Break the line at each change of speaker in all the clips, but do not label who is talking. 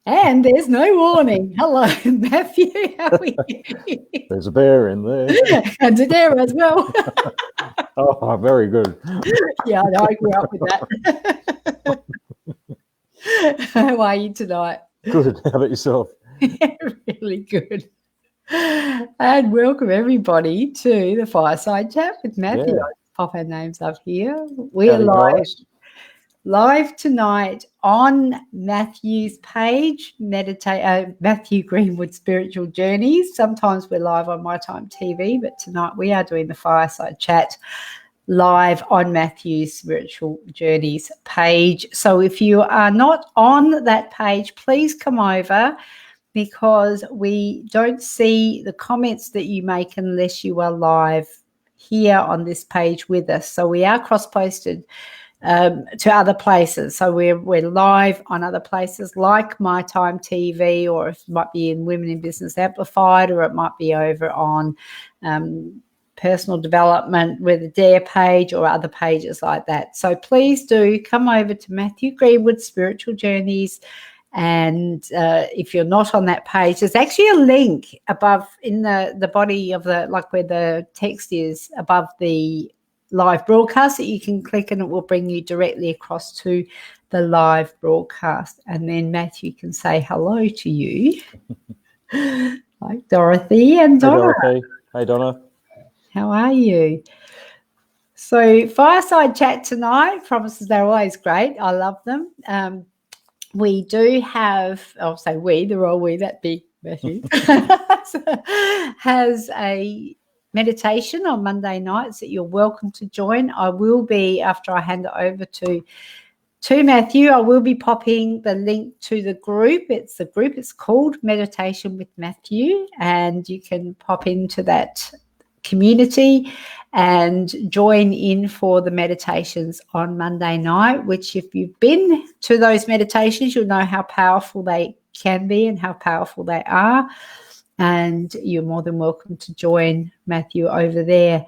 And there's no warning. Hello, Matthew. How are you?
There's a bear in there.
And Dara as well.
Oh, very good.
Yeah, I know, I grew up with that. How are you tonight?
Good. How about yourself?
Really good. And welcome everybody to the Fireside Chat with Matthew.
Yeah.
I'll pop our names up here. We are
Howdy,
live tonight on Matthew's page, Matthew Greenwood Spiritual Journeys. Sometimes we're live on My Time TV, but tonight we are doing the Fireside Chat live on Matthew's Spiritual Journeys page. So if you are not on that page, please come over, because we don't see the comments that you make unless you are live here on this page with us. So we are cross-posted to other places. So we're live on other places like My Time TV, or it might be in Women in Business Amplified, or it might be over on Personal Development with a Dare page, or other pages like that. So please do come over to Matthew Greenwood Spiritual Journeys. And if you're not on that page, there's actually a link above in the body of the, like where the text is above the live broadcast, that you can click, and it will bring you directly across to the live broadcast. And then Matthew can say hello to you, like Dorothy and Donna.
Hey, Dorothy. Hey, Donna.
How are you? So Fireside Chat tonight, promises they're always great. I love them. We do have, I'll say we, they're all we, that big Matthew, has a meditation on Monday nights that you're welcome to join. I will be, after I hand it over to Matthew, I will be popping the link to the group. It's called Meditation with Matthew, and you can pop into that community and join in for the meditations on Monday night, which if you've been to those meditations, you'll know how powerful they can be and how powerful they are. And you're more than welcome to join Matthew over there.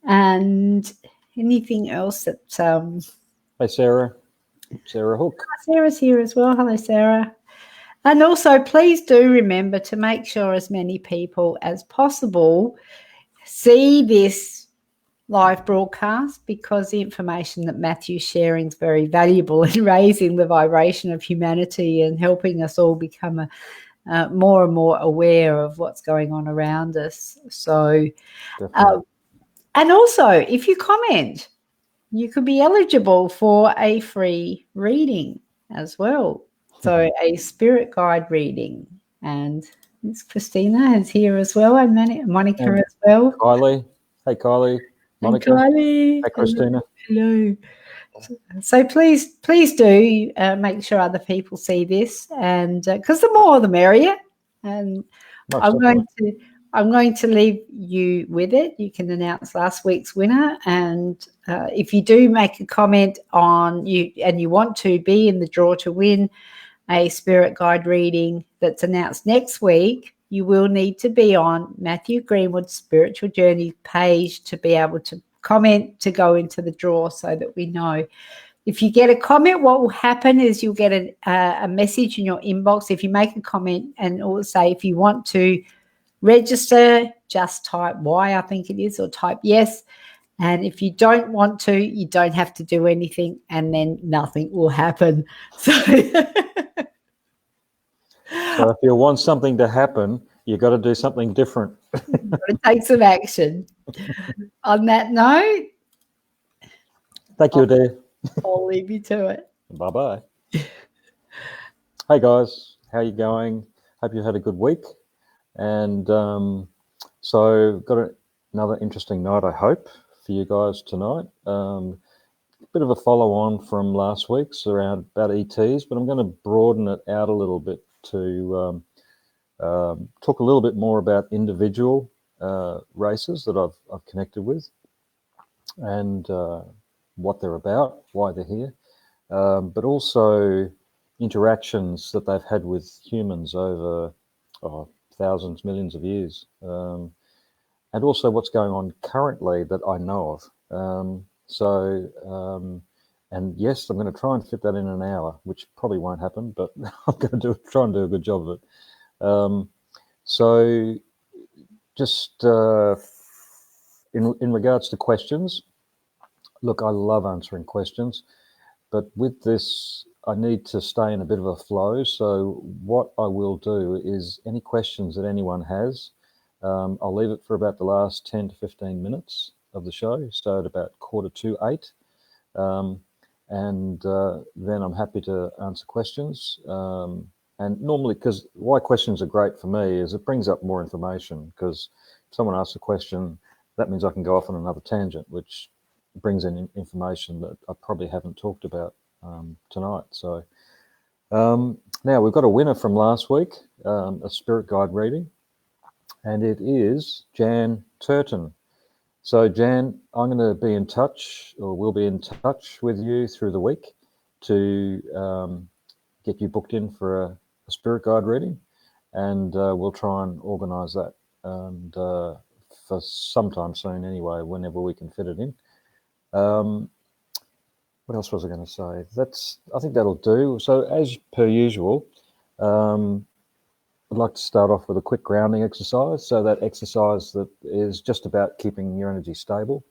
And anything else that...
Hey, Sarah Hook.
Sarah's here as well. Hello, Sarah. And also, please do remember to make sure as many people as possible see this live broadcast, because the information that Matthew's sharing is very valuable in raising the vibration of humanity and helping us all become more and more aware of what's going on around us. So, and also, if you comment, you could be eligible for a free reading as well. So a spirit guide reading. And Miss Christina is here as well, and Monica as well.
Kylie. Hey, Kylie. Monica.
And Kylie.
Hey, Christina.
Hello. So please do make sure other people see this, and because the more the merrier. And I'm going to leave you with it. You can announce last week's winner, and if you do make a comment on you and you want to be in the draw to win a spirit guide reading that's announced next week, you will need to be on Matthew Greenwood's Spiritual Journey page to be able to comment to go into the draw, so that we know. If you get a comment, what will happen is you'll get a message in your inbox. If you make a comment, and it will say, if you want to register, just type Y, I think it is, or type yes. And if you don't want to, you don't have to do anything, and then nothing will happen. So
if you want something to happen, you've got to do something different.
You've got to take some action. On that note,
thank you, dear.
I'll leave you to it.
Bye-bye. Hey, guys. How are you going? Hope you had a good week. And so got another interesting night, I hope, for you guys tonight. Bit of a follow-on from last week's around about ETs, but I'm going to broaden it out a little bit to talk a little bit more about individual races that I've connected with, and what they're about, why they're here, but also interactions that they've had with humans over thousands, millions of years, and also what's going on currently that I know of. And yes, I'm going to try and fit that in an hour, which probably won't happen, but I'm going to try and do a good job of it. So just in regards to questions, look, I love answering questions, but with this, I need to stay in a bit of a flow. So what I will do is any questions that anyone has, I'll leave it for about the last 10 to 15 minutes of the show, so at about 7:45. And then I'm happy to answer questions. And normally, because why questions are great for me is it brings up more information, because if someone asks a question, that means I can go off on another tangent, which brings in information that I probably haven't talked about tonight. So now we've got a winner from last week, a spirit guide reading, and it is Jan Turton. So Jan, I'm going to be in touch, or we'll be in touch with you through the week to get you booked in for a spirit guide reading, and we'll try and organise that, and for sometime soon anyway, whenever we can fit it in. What else was I going to say? I think that'll do. So as per usual, I'd like to start off with a quick grounding exercise. So that exercise that is just about keeping your energy stable.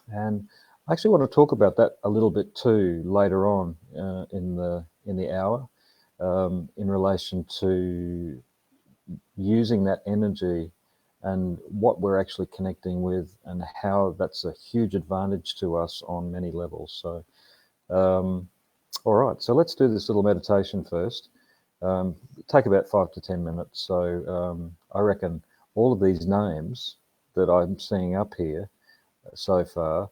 And I actually want to talk about that a little bit too later on in the hour, in relation to using that energy and what we're actually connecting with, and how that's a huge advantage to us on many levels. So, all right, so let's do this little meditation first. Take about 5 to 10 minutes. So I reckon all of these names that I'm seeing up here so far,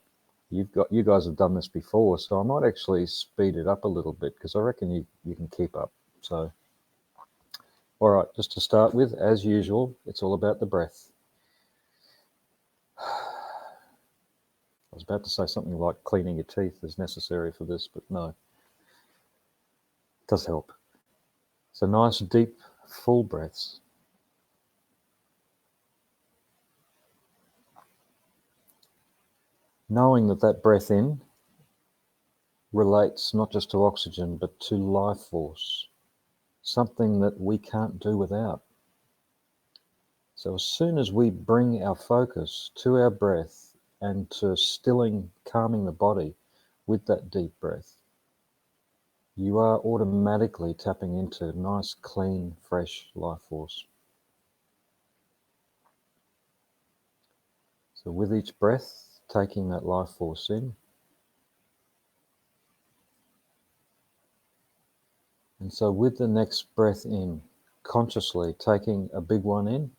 you guys have done this before, so I might actually speed it up a little bit, because I reckon you can keep up. So, all right, just to start with, as usual, it's all about the breath. I was about to say something like cleaning your teeth is necessary for this, but no, it does help. So nice, deep, full breaths. Knowing that that breath in relates not just to oxygen, but to life force, something that we can't do without. So as soon as we bring our focus to our breath and to stilling, calming the body with that deep breath, you are automatically tapping into nice, clean, fresh life force. So with each breath, taking that life force in, and so with the next breath in, consciously taking a big one in,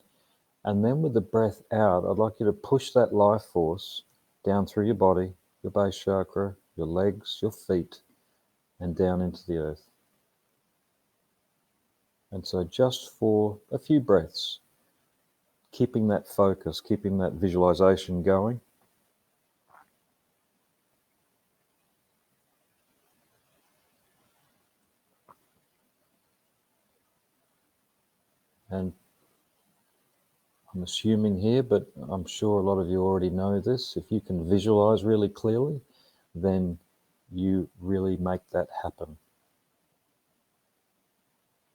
and then with the breath out, I'd like you to push that life force down through your body, your base chakra, your legs, your feet, and down into the earth. And so just for a few breaths, keeping that focus, keeping that visualization going. And I'm assuming here, but I'm sure a lot of you already know this, if you can visualize really clearly, then you really make that happen.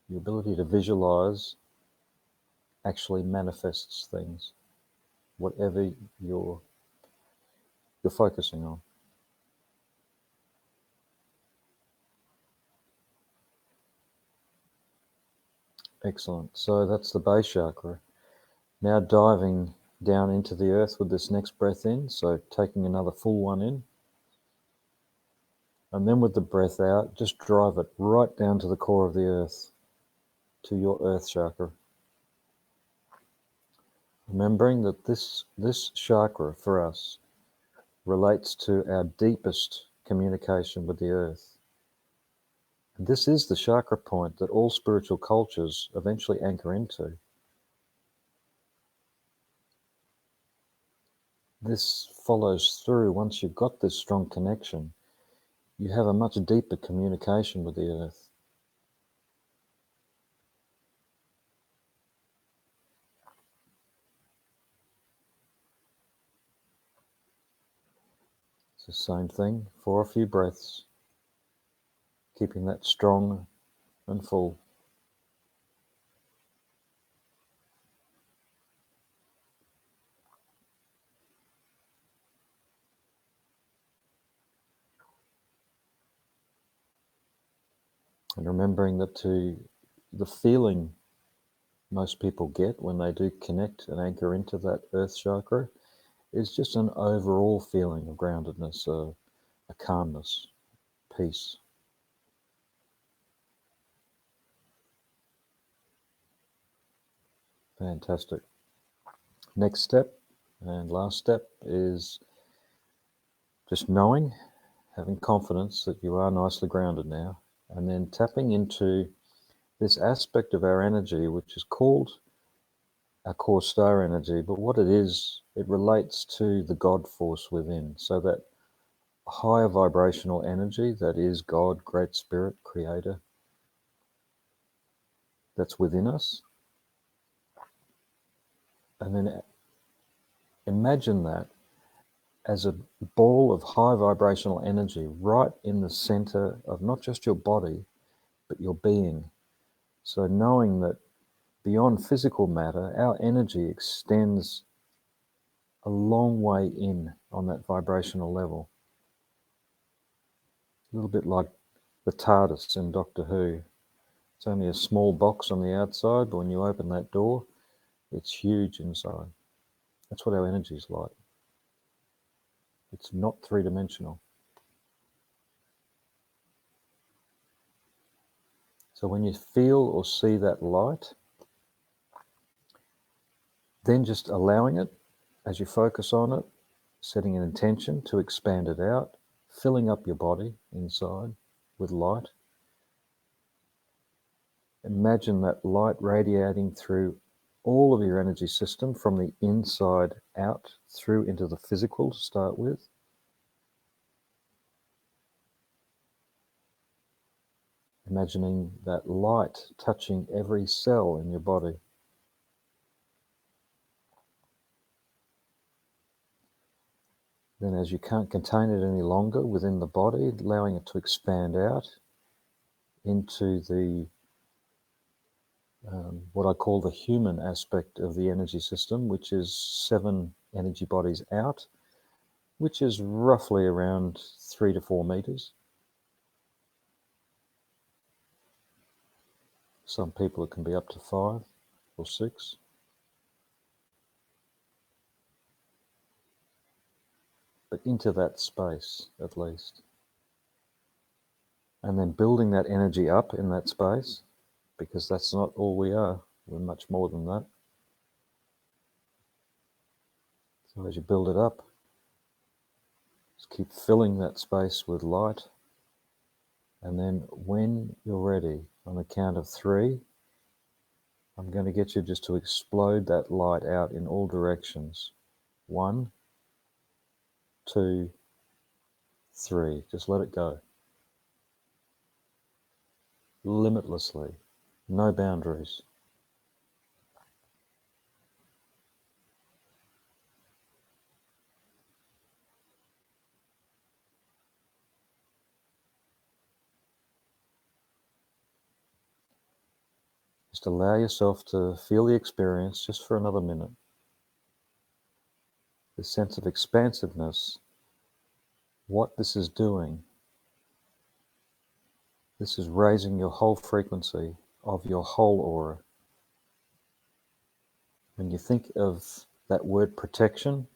The ability to visualize actually manifests things, whatever you're focusing on. Excellent. So that's the base chakra. Now diving down into the earth with this next breath in, so taking another full one in. And then with the breath out, just drive it right down to the core of the earth, to your earth chakra. Remembering that this chakra for us relates to our deepest communication with the earth. And this is the chakra point that all spiritual cultures eventually anchor into. This follows through. Once you've got this strong connection, you have a much deeper communication with the earth. It's the same thing for a few breaths, keeping that strong and full. And remembering that the feeling most people get when they do connect and anchor into that earth chakra is just an overall feeling of groundedness, a calmness, peace. Fantastic. Next step and last step is just knowing, having confidence that you are nicely grounded now, and then tapping into this aspect of our energy, which is called our core star energy. But what it is, it relates to the God force within. So that higher vibrational energy that is God, Great Spirit, Creator, that's within us. And then imagine that as a ball of high vibrational energy right in the center of not just your body, but your being. So knowing that beyond physical matter, our energy extends a long way in on that vibrational level. A little bit like the TARDIS in Doctor Who. It's only a small box on the outside, but when you open that door, it's huge inside. That's what our energy is like. It's not three-dimensional. So when you feel or see that light, then just allowing it as you focus on it, setting an intention to expand it out, filling up your body inside with light. Imagine that light radiating through all of your energy system from the inside out through into the physical to start with. Imagining that light touching every cell in your body. Then as you can't contain it any longer within the body, allowing it to expand out into the what I call the human aspect of the energy system, which is 7 energy bodies out, which is roughly around 3 to 4 meters. Some people it can be up to 5 or 6. But into that space at least. And then building that energy up in that space, because that's not all we are. We're much more than that. So as you build it up, just keep filling that space with light. And then when you're ready, on the count of 3, I'm going to get you just to explode that light out in all directions. 1, 2, 3. Just let it go. Limitlessly. No boundaries. Just allow yourself to feel the experience just for another minute. This sense of expansiveness, what this is doing, this is raising your whole frequency of your whole aura. When you think of that word protection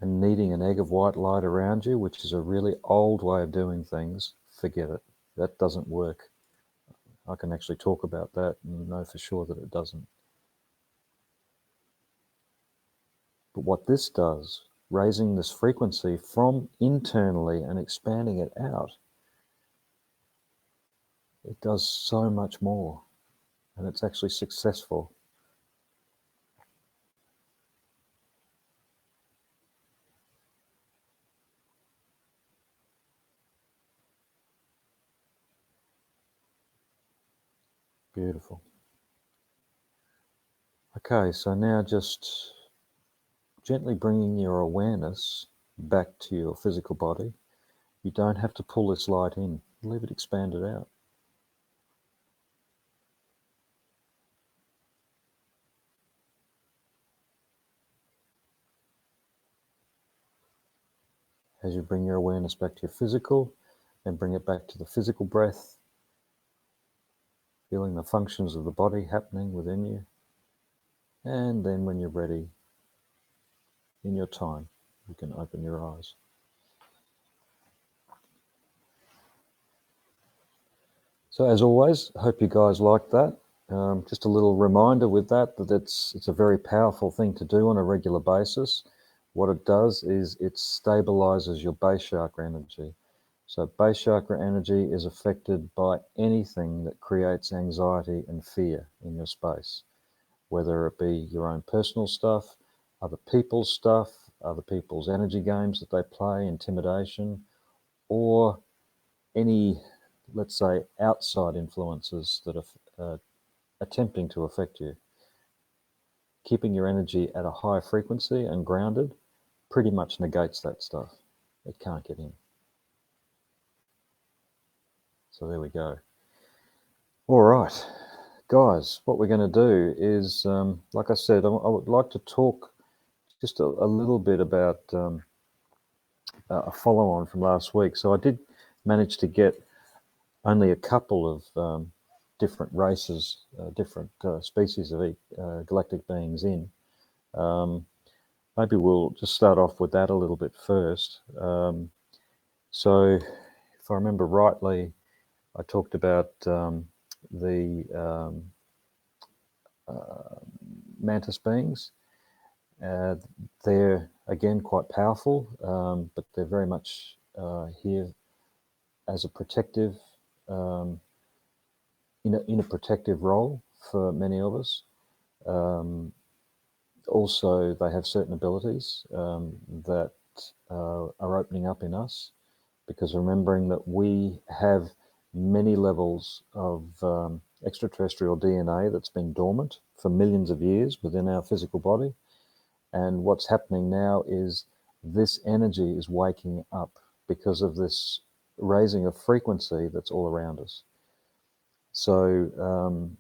and needing an egg of white light around you, which is a really old way of doing things, forget it. That doesn't work. I can actually talk about that and know for sure that it doesn't. But what this does, raising this frequency from internally and expanding it out, it does so much more, and it's actually successful. Beautiful. Okay, so now just gently bringing your awareness back to your physical body, you don't have to pull this light in. Leave it expanded out. As you bring your awareness back to your physical, then bring it back to the physical breath, feeling the functions of the body happening within you. And then when you're ready, in your time, you can open your eyes. So as always, I hope you guys liked that. Just a little reminder with that it's a very powerful thing to do on a regular basis. What it does is it stabilizes your base chakra energy. So base chakra energy is affected by anything that creates anxiety and fear in your space, whether it be your own personal stuff, other people's stuff, other people's energy games that they play, intimidation, or any, let's say, outside influences that are attempting to affect you. Keeping your energy at a high frequency and grounded pretty much negates that stuff. It can't get in. So there we go. All right, guys, what we're going to do is, like I said, I would like to talk just a little bit about a follow-on from last week. So I did manage to get only a couple of different races, different species of galactic beings in. Maybe we'll just start off with that a little bit first. So if I remember rightly, I talked about the mantis beings. They're, again, quite powerful, but they're very much here as a protective, in a protective role for many of us. Also, they have certain abilities that are opening up in us, because remembering that we have many levels of extraterrestrial DNA that's been dormant for millions of years within our physical body. And what's happening now is this energy is waking up because of this raising of frequency that's all around us. So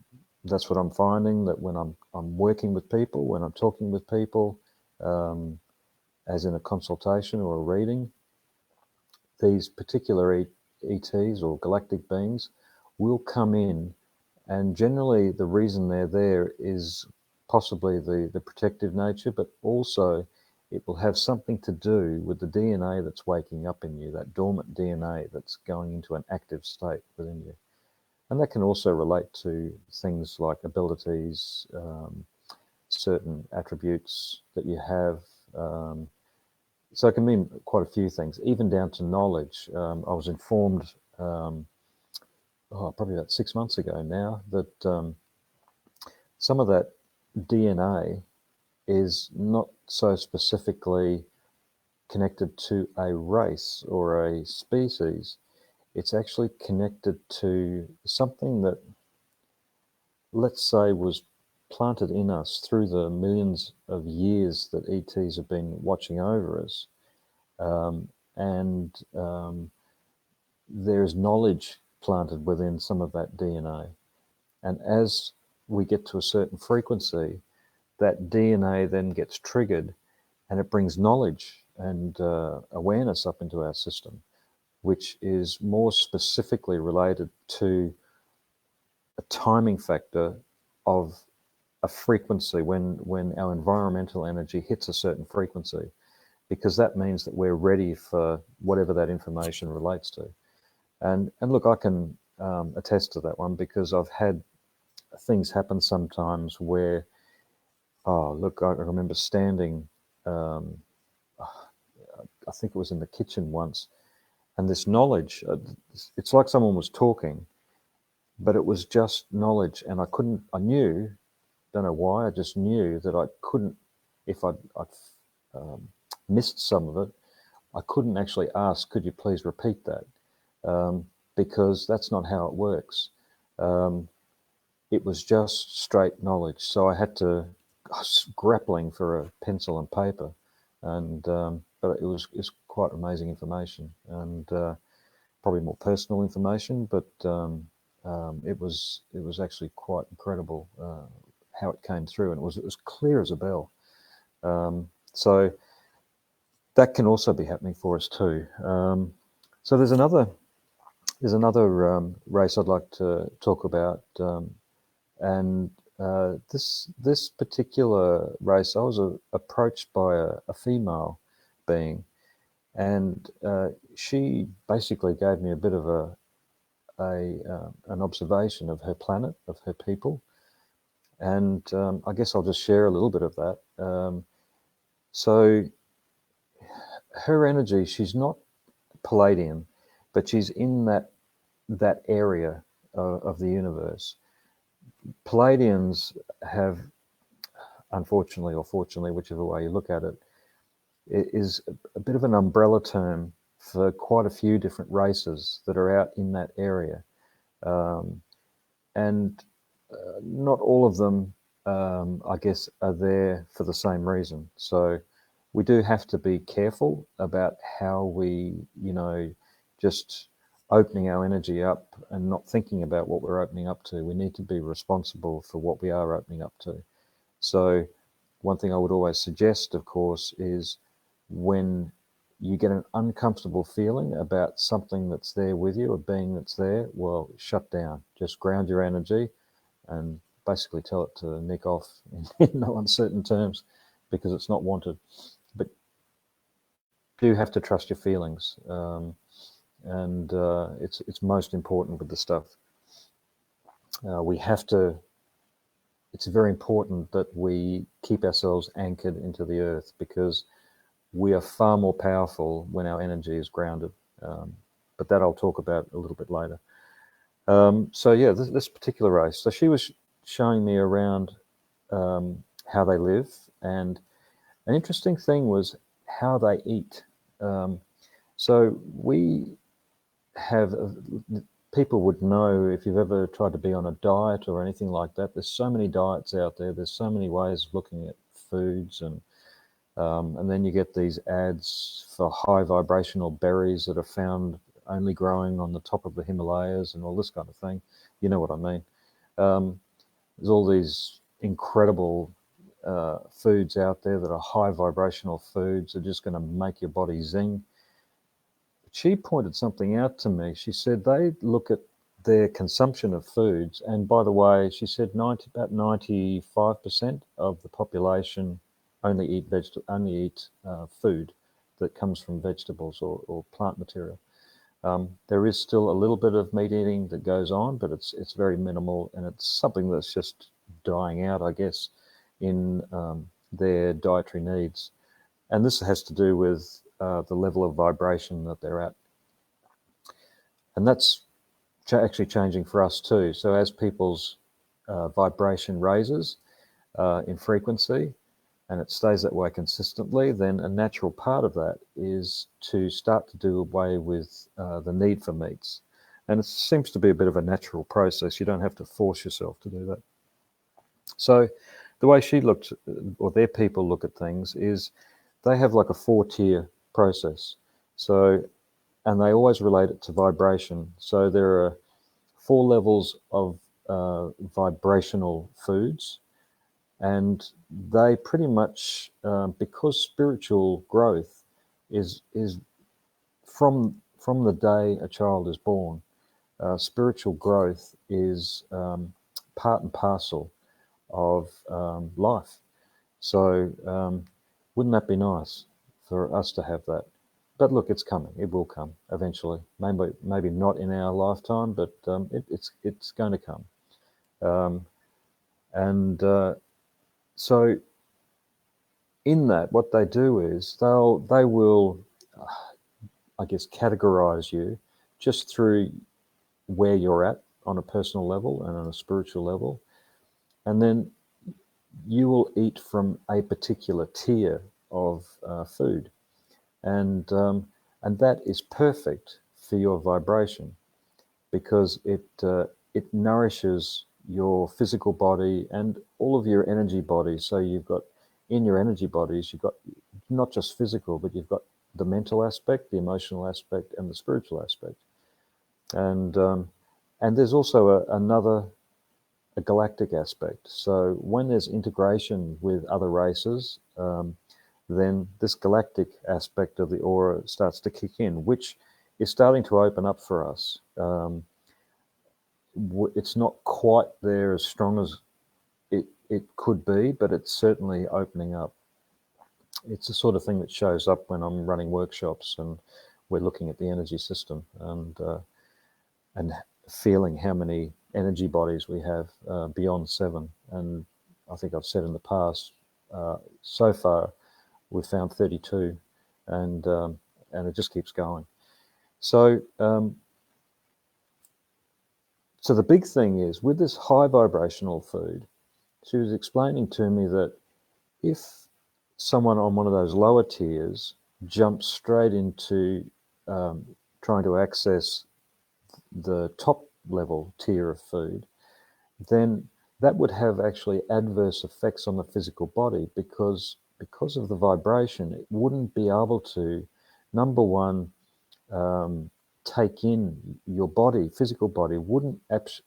that's what I'm finding, that when I'm working with people, when I'm talking with people, as in a consultation or a reading, these particular ETs or galactic beings will come in, and generally the reason they're there is possibly the protective nature, but also it will have something to do with the DNA that's waking up in you, that dormant DNA that's going into an active state within you. And that can also relate to things like abilities, certain attributes that you have. So it can mean quite a few things, even down to knowledge. I was informed probably about 6 months ago now that some of that DNA is not so specifically connected to a race or a species. It's actually connected to something that, let's say, was planted in us through the millions of years that ETs have been watching over us. And there's knowledge planted within some of that DNA. And as we get to a certain frequency, that DNA then gets triggered, and it brings knowledge and awareness up into our system, which is more specifically related to a timing factor of a frequency when our environmental energy hits a certain frequency, because that means that we're ready for whatever that information relates to. And look, I can attest to that one, because I've had things happen sometimes where, look, I remember standing, I think it was in the kitchen once, and this knowledge, it's like someone was talking, but it was just knowledge, and I knew, don't know why, I just knew that I couldn't, if I'd missed some of it, I couldn't actually ask, could you please repeat that? Because that's not how it works. It was just straight knowledge. So I was grappling for a pencil and paper. And but it's quite amazing information, and probably more personal information, but it was actually quite incredible how it came through, and it was clear as a bell. So that can also be happening for us too. So there's another race I'd like to talk about, and this particular race, I was approached by a female being, and she basically gave me a bit of an observation of her planet, of her people, and I guess I'll just share a little bit of that. So her energy, she's not Palladian, but she's in that area of the universe. Palladians have, unfortunately or fortunately, whichever way you look at it, is a bit of an umbrella term for quite a few different races that are out in that area. And not all of them, I guess, are there for the same reason. So we do have to be careful about how we, just opening our energy up and not thinking about what we're opening up to. We need to be responsible for what we are opening up to. So one thing I would always suggest, of course, is when you get an uncomfortable feeling about something that's there with you, a being that's there, well, shut down. Just ground your energy and basically tell it to nick off in no uncertain terms, because it's not wanted. But you do have to trust your feelings, and it's most important with the stuff. It's very important that we keep ourselves anchored into the earth, because we are far more powerful when our energy is grounded. But that I'll talk about a little bit later. So yeah, this particular race. So she was showing me around how they live, and an interesting thing was how they eat. So we have people would know, if you've ever tried to be on a diet or anything like that, there's so many diets out there. There's so many ways of looking at foods, and then you get these ads for high vibrational berries that are found only growing on the top of the Himalayas and all this kind of thing. You know what I mean? There's all these incredible foods out there that are high vibrational foods. They're just going to make your body zing. She pointed something out to me. She said they look at their consumption of foods, and by the way, she said about 95% of the population only eat food that comes from vegetables or plant material. There is still a little bit of meat eating that goes on, but it's very minimal, and it's something that's just dying out, I guess, in their dietary needs. And this has to do with the level of vibration that they're at. And that's actually changing for us too. So as people's vibration raises in frequency, and it stays that way consistently, then a natural part of that is to start to do away with the need for meats. And it seems to be a bit of a natural process. You don't have to force yourself to do that. So the way she looked, or their people look at things, is they have like a 4-tier process. So, and they always relate it to vibration. So there are 4 levels of vibrational foods, and they pretty much, because spiritual growth is from the day a child is born, spiritual growth is part and parcel of life. So wouldn't that be nice for us to have that? But look, it's coming. It will come eventually. Maybe not in our lifetime, but it's going to come. So in that, what they do is they will, I guess, categorize you just through where you're at on a personal level and on a spiritual level, and then you will eat from a particular tier of food, and that is perfect for your vibration, because it nourishes your physical body and all of your energy bodies. So you've got, in your energy bodies, you've got not just physical, but you've got the mental aspect, the emotional aspect, and the spiritual aspect. And there's also a galactic aspect. So when there's integration with other races, then this galactic aspect of the aura starts to kick in, which is starting to open up for us. It's not quite there as strong as it could be, but it's certainly opening up. It's the sort of thing that shows up when I'm running workshops and we're looking at the energy system and feeling how many energy bodies we have beyond 7. And I think I've said in the past, so far we've found 32, and it just keeps going. So so the big thing is, with this high vibrational food, she was explaining to me that if someone on one of those lower tiers jumps straight into trying to access the top level tier of food, then that would have actually adverse effects on the physical body, because of the vibration, it wouldn't be able to, number one, take in your body, physical body, wouldn't actually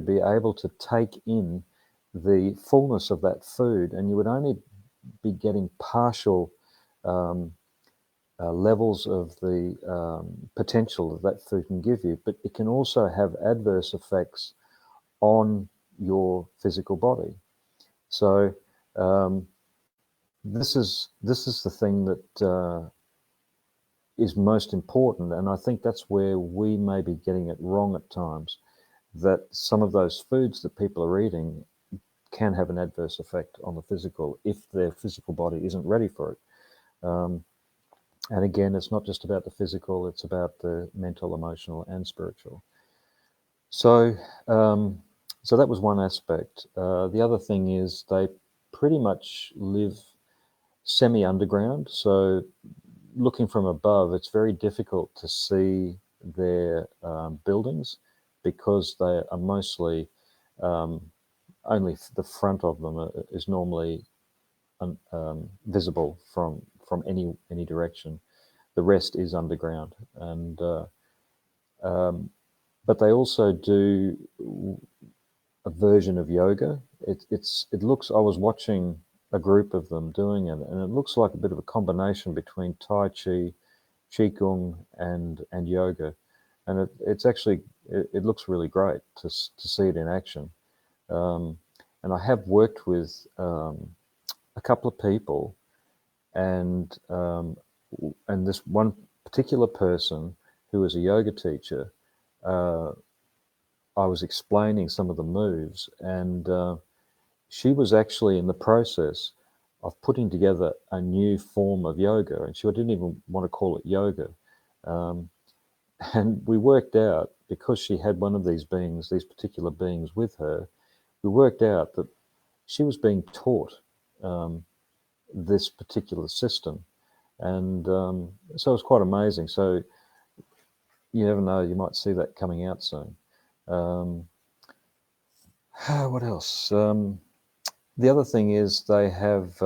be able to take in the fullness of that food, and you would only be getting partial levels of the potential that food can give you, but it can also have adverse effects on your physical body. So this is the thing that is most important, and I think that's where we may be getting it wrong at times, that some of those foods that people are eating can have an adverse effect on the physical if their physical body isn't ready for it. And again, it's not just about the physical, it's about the mental, emotional, and spiritual. So so that was one aspect. The other thing is they pretty much live semi-underground, so looking from above, it's very difficult to see their buildings, because they are mostly only the front of them is normally visible from any direction. The rest is underground, and but they also do a version of yoga. It looks. I was watching a group of them doing it, and it looks like a bit of a combination between Tai Chi, Qigong, and yoga, and it's actually it looks really great to see it in action. And I have worked with a couple of people, and this one particular person who was a yoga teacher, I was explaining some of the moves, and she was actually in the process of putting together a new form of yoga, and she didn't even want to call it yoga. And we worked out, because she had one of these beings, these particular beings with her, we worked out that she was being taught this particular system. And so it was quite amazing. So you never know, you might see that coming out soon. What else? The other thing is they have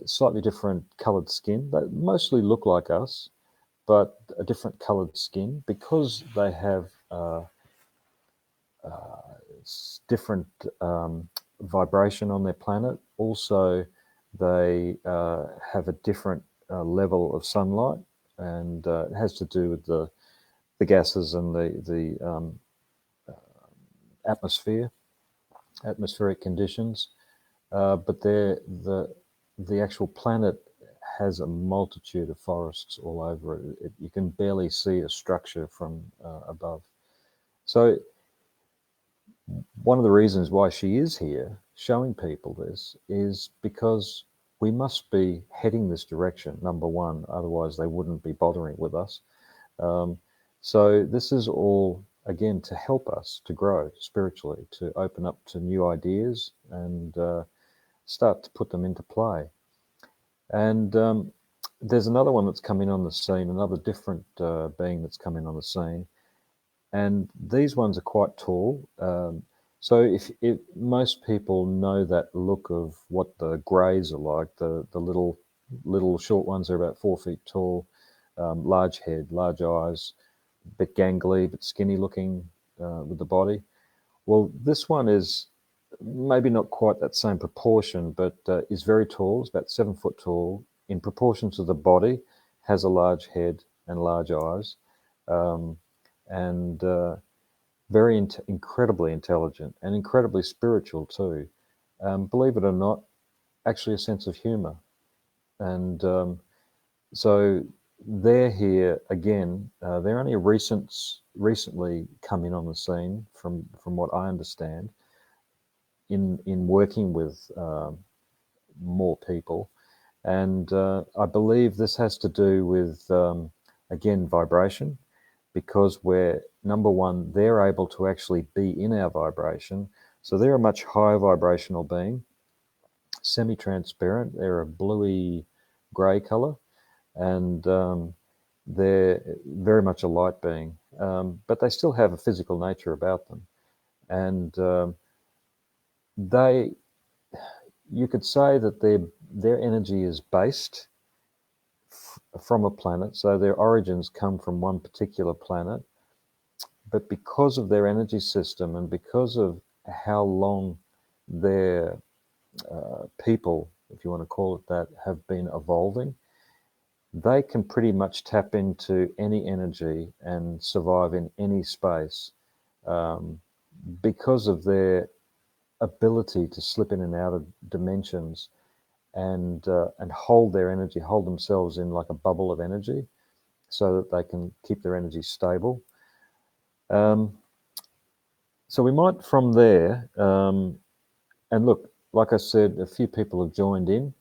slightly different coloured skin. They mostly look like us, but a different coloured skin, because they have different vibration on their planet. Also, they have a different level of sunlight, and it has to do with the gases and the atmospheric conditions. But the actual planet has a multitude of forests all over it. You can barely see a structure from above. So one of the reasons why she is here showing people this is because we must be heading this direction, number one, otherwise they wouldn't be bothering with us. So this is all, again, to help us to grow spiritually, to open up to new ideas and start to put them into play. And there's another one that's coming on the scene, another different being that's coming on the scene. And these ones are quite tall. So if most people know that look of what the greys are like, the little short ones are about 4 feet tall, large head, large eyes, bit gangly, but skinny looking with the body. Well, this one is maybe not quite that same proportion, but is very tall. It's about 7 foot tall in proportion to the body, has a large head and large eyes, and very incredibly intelligent and incredibly spiritual too. Believe it or not, actually a sense of humor. And so they're here again. They're only recently come in on the scene, from what I understand, in working with more people. And I believe this has to do with, again, vibration, because we're, number one, they're able to actually be in our vibration. So they're a much higher vibrational being, semi-transparent. They're a bluey grey colour, and they're very much a light being, but they still have a physical nature about them. And you could say that their energy is based from a planet, so their origins come from one particular planet, but because of their energy system and because of how long their people, if you want to call it that, have been evolving, they can pretty much tap into any energy and survive in any space, because of their ability to slip in and out of dimensions and hold their energy, hold themselves in like a bubble of energy, so that they can keep their energy stable. So we might, from there, and look, like I said, a few people have joined in.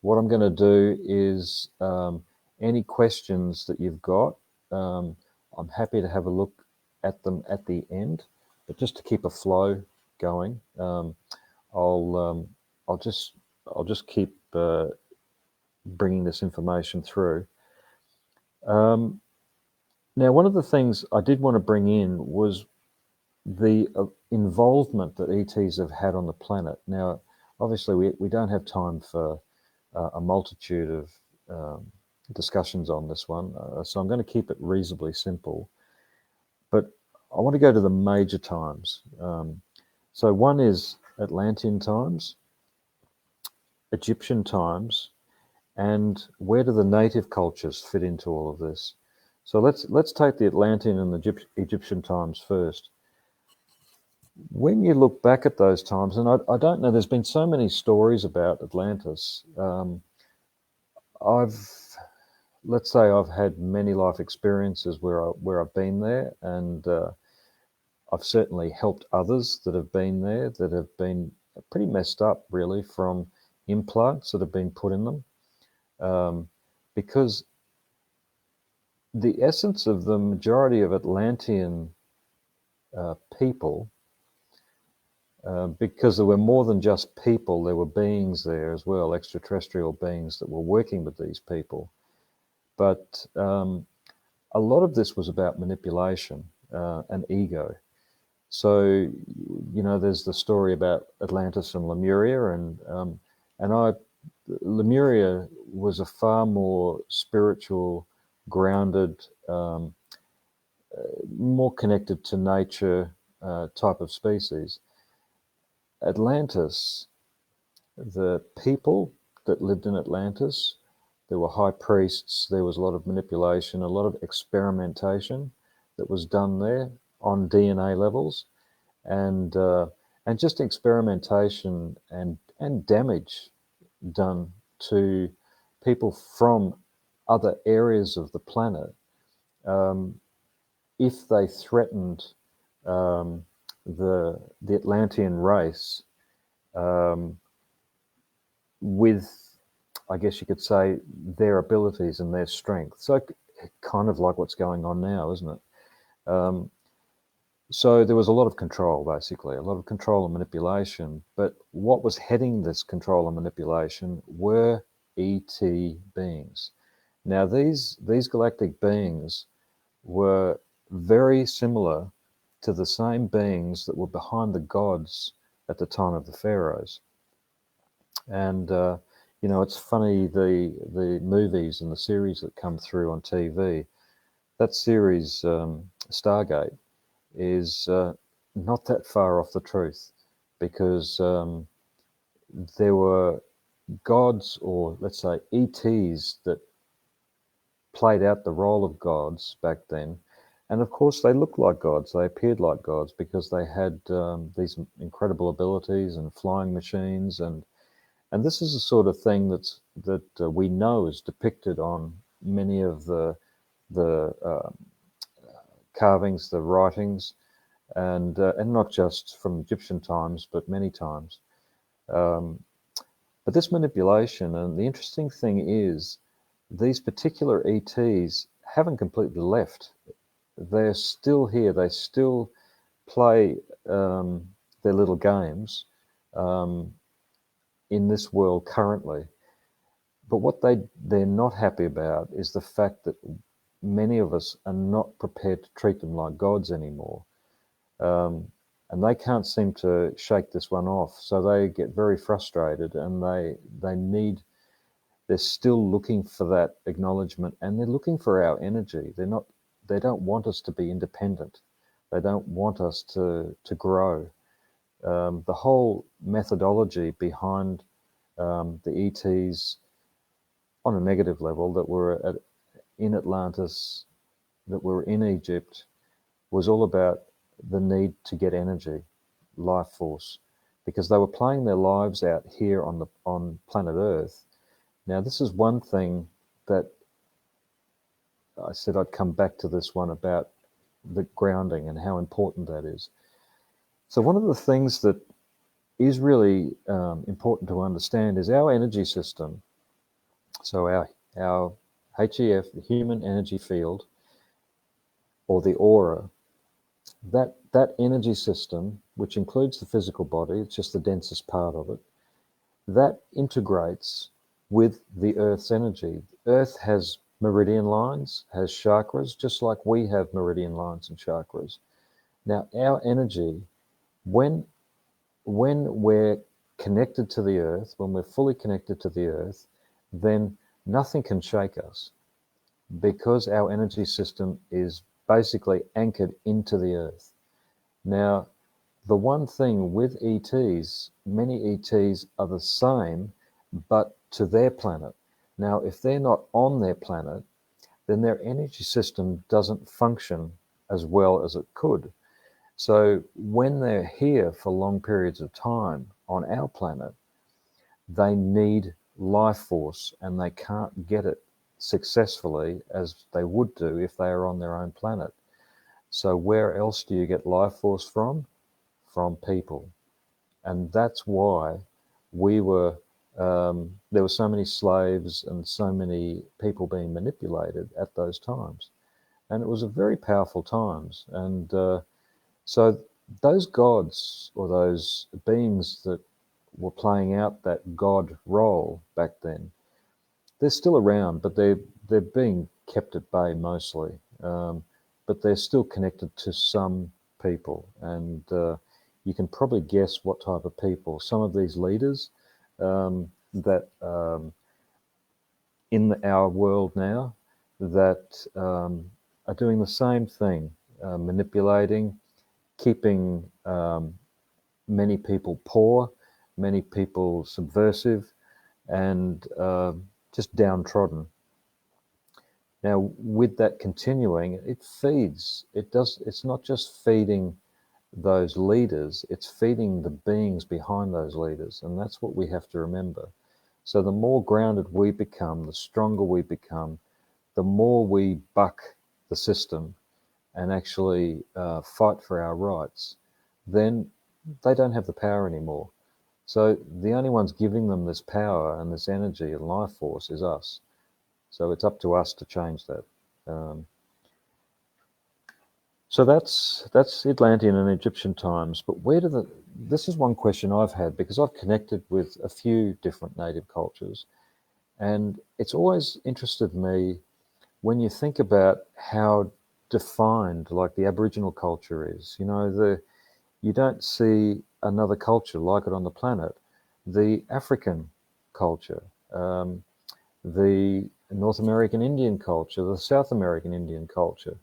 What I'm going to do is, any questions that you've got, I'm happy to have a look at them at the end. But just to keep a flow going, I'll just keep bringing this information through. Now, one of the things I did want to bring in was the involvement that ETs have had on the planet. Now, obviously, we don't have time for a multitude of discussions on this one, so I'm going to keep it reasonably simple. But I want to go to the major times. So one is Atlantean times, Egyptian times, and where do the native cultures fit into all of this? So let's take the Atlantean and the Egyptian times first. When you look back at those times, and I don't know, there's been so many stories about Atlantis. Let's say I've had many life experiences where I've been there, and I've certainly helped others that have been there that have been pretty messed up, really, from implants that have been put in them, because the essence of the majority of Atlantean people, because there were more than just people, there were beings there as well, extraterrestrial beings that were working with these people. But a lot of this was about manipulation and ego. So, there's the story about Atlantis and Lemuria, and Lemuria was a far more spiritual, grounded, more connected to nature type of species. Atlantis, the people that lived in Atlantis, there were high priests, there was a lot of manipulation, a lot of experimentation that was done there on DNA levels, and just experimentation and damage done to people from other areas of the planet, if they threatened the Atlantean race with, I guess you could say, their abilities and their strength. So kind of like what's going on now, isn't it? So there was a lot of control, basically, a lot of control and manipulation. But what was heading this control and manipulation were ET beings. Now, these galactic beings were very similar to the same beings that were behind the gods at the time of the pharaohs. And it's funny, the movies and the series that come through on TV, that series Stargate is not that far off the truth, because there were gods, or let's say ETs, that played out the role of gods back then. And of course they looked like gods, they appeared like gods, because they had these incredible abilities and flying machines, and this is the sort of thing that we know is depicted on many of the carvings, the writings, and not just from Egyptian times, but many times. But this manipulation, and the interesting thing is, these particular ETs haven't completely left. They're still here. They still play their little games in this world currently. But what they're not happy about is the fact that many of us are not prepared to treat them like gods anymore. And they can't seem to shake this one off. So they get very frustrated, and they're still looking for that acknowledgement, and they're looking for our energy. They don't want us to be independent. They don't want us to grow. The whole methodology behind the ETs on a negative level that were in Atlantis, that were in Egypt, was all about the need to get energy, life force, because they were playing their lives out here on planet Earth. Now, this is one thing that I said I'd come back to, this one about the grounding and how important that is. So one of the things that is really important to understand is our energy system. So our HEF, the human energy field, or the aura, that energy system, which includes the physical body, it's just the densest part of it, that integrates with the Earth's energy. Earth has meridian lines, has chakras, just like we have meridian lines and chakras. Now, our energy, when we're connected to the Earth, when we're fully connected to the Earth, then nothing can shake us, because our energy system is basically anchored into the Earth. Now, the one thing with ETs, many ETs are the same, but to their planet. Now, if they're not on their planet, then their energy system doesn't function as well as it could. So when they're here for long periods of time on our planet, they need life force, and they can't get it successfully as they would do if they are on their own planet. So where else do you get life force from? From people. And that's why there were so many slaves and so many people being manipulated at those times. And it was a very powerful times. And so those gods, or those beings that were playing out that god role back then, they're still around, but they're being kept at bay mostly. But they're still connected to some people, and you can probably guess what type of people. Some of these leaders that in our world now that are doing the same thing, manipulating, keeping many people poor, many people subversive, and just downtrodden. Now, with that continuing, it feeds. It's not just feeding those leaders, it's feeding the beings behind those leaders, and that's what we have to remember. So the more grounded we become, the stronger we become, the more we buck the system and actually fight for our rights, then they don't have the power anymore. So the only ones giving them this power and this energy and life force is us. So it's up to us to change that. So that's Atlantean and Egyptian times. But this is one question I've had, because I've connected with a few different native cultures, and it's always interested me when you think about how defined like the Aboriginal culture is. You know, you don't see another culture like it on the planet. The African culture, the North American Indian culture, the South American Indian culture,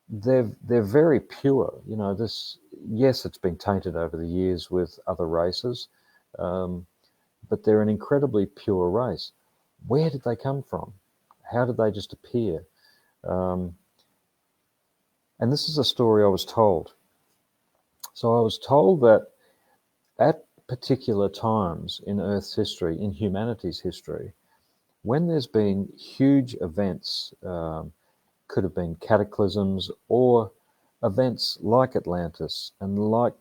they're very pure. You know, yes, it's been tainted over the years with other races, but they're an incredibly pure race. Where did they come from? How did they just appear? And this is a story I was told. So I was told that at particular times in Earth's history, in humanity's history, when there's been huge events, could have been cataclysms or events like Atlantis and like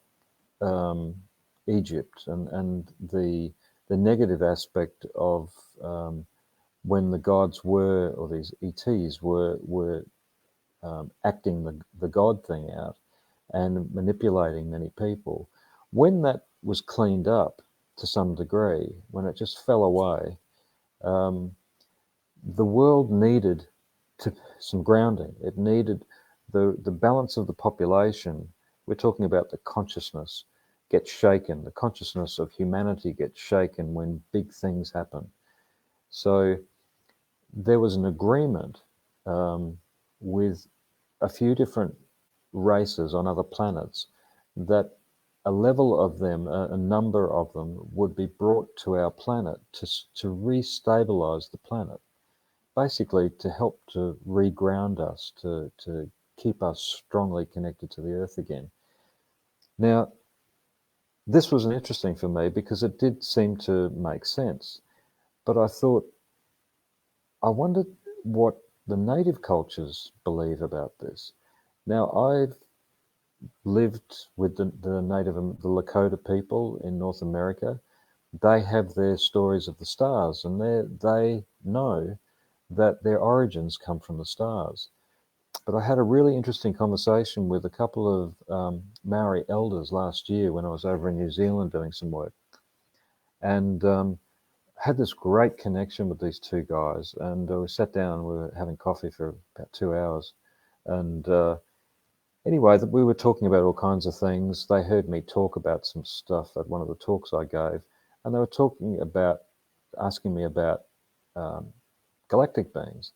Egypt and the negative aspect of when the gods were, or these ETs were acting the god thing out and manipulating many people. When that was cleaned up to some degree, when it just fell away, the world needed some grounding. It needed the balance of the population. We're talking about the consciousness gets shaken. The consciousness of humanity gets shaken when big things happen. So there was an agreement with a few different races on other planets that a level of them, a number of them, would be brought to our planet to re-stabilize the planet, basically to help to reground us, to keep us strongly connected to the earth again. Now, this was interesting for me because it did seem to make sense, but I thought, I wondered what the native cultures believe about this. Now, I've lived with the native, the Lakota people in North America. They have their stories of the stars, and they know that their origins come from the stars. But I had a really interesting conversation with a couple of Maori elders last year when I was over in New Zealand doing some work, and had this great connection with these two guys. And we sat down, we were having coffee for about 2 hours, and anyway, we were talking about all kinds of things. They heard me talk about some stuff at one of the talks I gave, and they were asking me about galactic beings.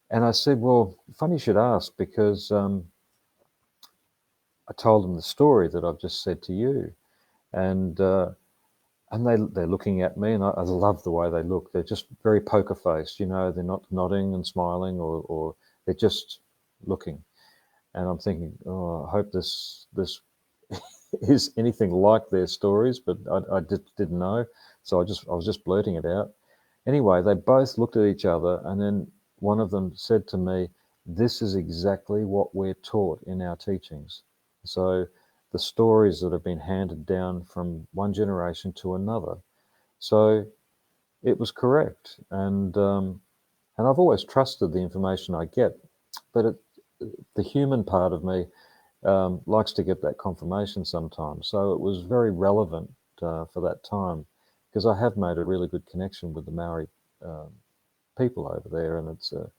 And I said, well, funny you should ask, because I told them the story that I've just said to you. And they're looking at me, and I love the way they look. They're just very poker-faced, you know. They're not nodding and smiling, or they're just looking. And I'm thinking, oh, I hope this is anything like their stories, but I didn't know. So I was just blurting it out. Anyway, they both looked at each other, and then one of them said to me, this is exactly what we're taught in our teachings. So the stories that have been handed down from one generation to another. So it was correct. And I've always trusted the information I get, but the human part of me likes to get that confirmation sometimes. So it was very relevant for that time, because I have made a really good connection with the Maori people over there, and it's a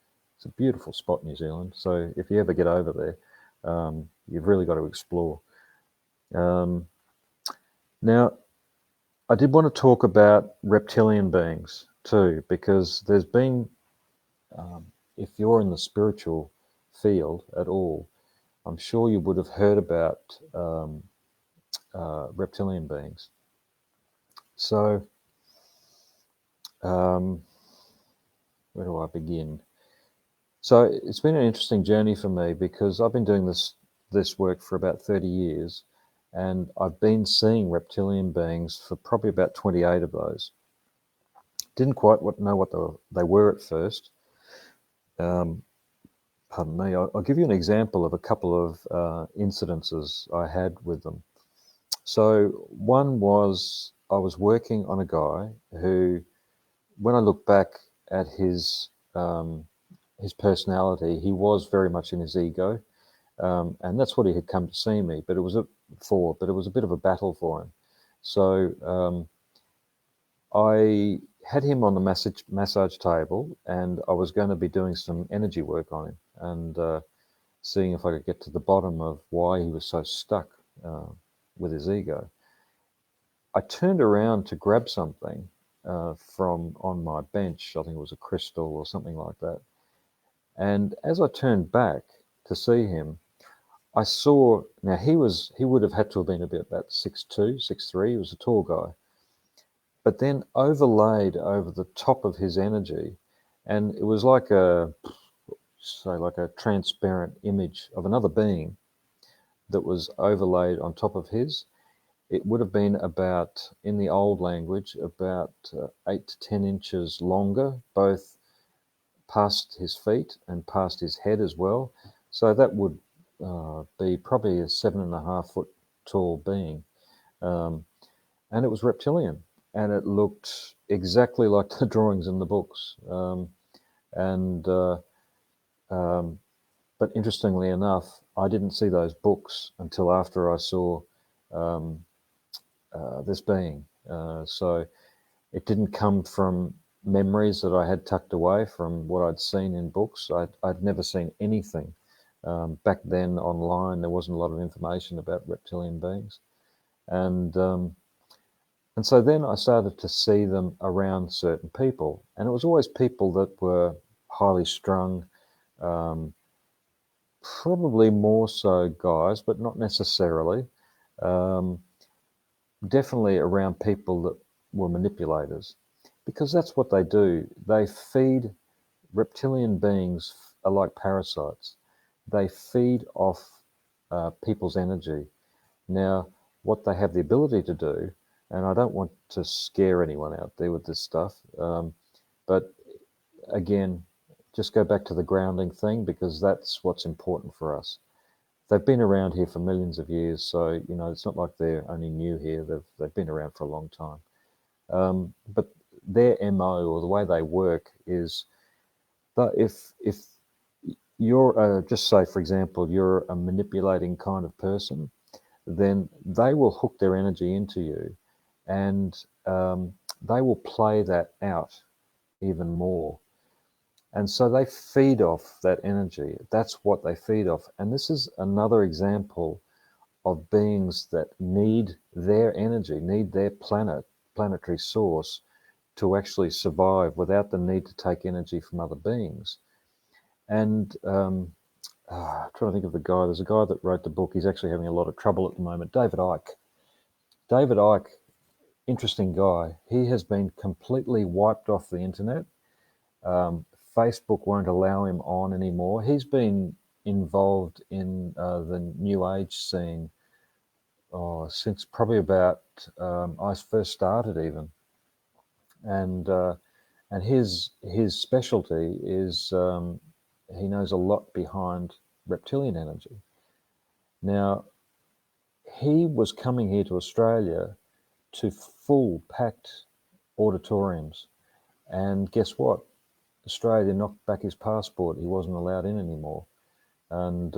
beautiful spot, New Zealand. So if you ever get over there, you've really got to explore. Now, I did want to talk about reptilian beings too, because there's been, if you're in the spiritual field at all, I'm sure you would have heard about reptilian beings. So, where do I begin? So it's been an interesting journey for me, because I've been doing this work for about 30 years, and I've been seeing reptilian beings for probably about 28 of those. Didn't quite know what they were at first. Pardon me. I'll give you an example of a couple of incidences I had with them. So one was, I was working on a guy who, when I look back at his personality, he was very much in his ego, and that's what he had come to see me. But it was a bit of a battle for him. So I had him on the massage table, and I was going to be doing some energy work on him. And seeing if I could get to the bottom of why he was so stuck with his ego. I turned around to grab something from on my bench. I think it was a crystal or something like that. And as I turned back to see him, I saw, now he would have had to have been about 6'2", 6'3". He was a tall guy. But then overlaid over the top of his energy, and it was like a transparent image of another being that was overlaid on top of his. It would have been about, in the old language, about 8 to 10 inches longer, both past his feet and past his head as well. So that would be probably a 7.5 foot tall being. And it was reptilian, and it looked exactly like the drawings in the books. But interestingly enough, I didn't see those books until after I saw this being. So it didn't come from memories that I had tucked away from what I'd seen in books. I'd never seen anything. Back then online, there wasn't a lot of information about reptilian beings. And so then I started to see them around certain people. And it was always people that were highly strung, probably more so guys, but not necessarily. Definitely around people that were manipulators, because that's what they do. They feed, reptilian beings are like parasites. They feed off people's energy. Now, what they have the ability to do, and I don't want to scare anyone out there with this stuff, but again, just go back to the grounding thing, because that's what's important for us. They've been around here for millions of years, so it's not like they're only new here. They've been around for a long time. But their MO, or the way they work, is that if you're just say, for example, you're a manipulating kind of person, then they will hook their energy into you, and they will play that out even more. And so they feed off that energy. That's what they feed off. And this is another example of beings that need their energy, need their planetary source to actually survive without the need to take energy from other beings. And I'm trying to think of the guy. There's a guy that wrote the book. He's actually having a lot of trouble at the moment. David Icke. David Icke, interesting guy. He has been completely wiped off the internet. Facebook won't allow him on anymore. He's been involved in the New Age scene since probably about I first started even. And his specialty is he knows a lot behind reptilian energy. Now, he was coming here to Australia to full packed auditoriums, and guess what? Australia knocked back his passport. He wasn't allowed in anymore. And